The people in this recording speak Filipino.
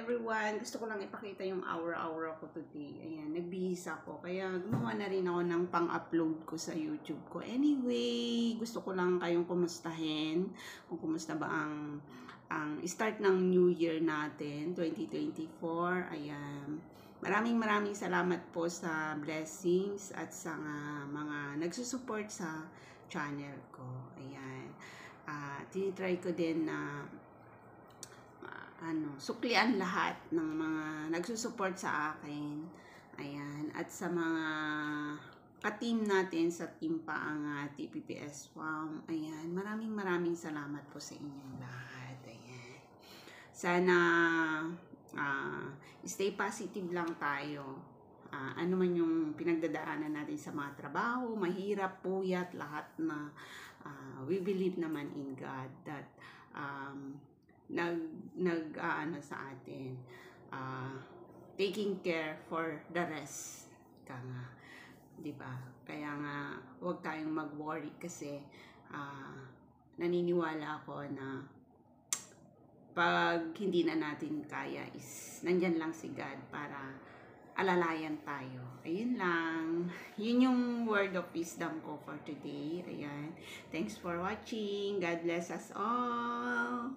everyone, gusto ko lang ipakita yung aura-aura ko today. Ayan, nagbihis ako. Kaya gumawa na rin ako ng pang-upload ko sa YouTube ko. Anyway, gusto ko lang kayong kumustahin. Kung kumusta ba ang start ng New Year natin, 2024. Ayan. Maraming salamat po sa blessings at sa mga nagsusupport sa channel ko. Ayan. Tinitry ko din na suklian lahat ng mga nagsusupport sa akin. Ayan. At sa mga ka-team natin sa Team Paangat, TPPS Farm. Ayan. Maraming salamat po sa inyong lahat. Ayan. Sana stay positive lang tayo. Ano man yung pinagdadaanan natin sa mga trabaho, mahirap, puyat, lahat na we believe naman in God that sa atin, taking care for the rest, di ba? Kaya nga huwag tayong mag-worry kasi naniniwala ako na pag hindi na natin kaya is nandyan lang si God para alalayan tayo. Ayun lang. Yun yung word of wisdom ko for today. Ayan. Thanks for watching. God bless us all.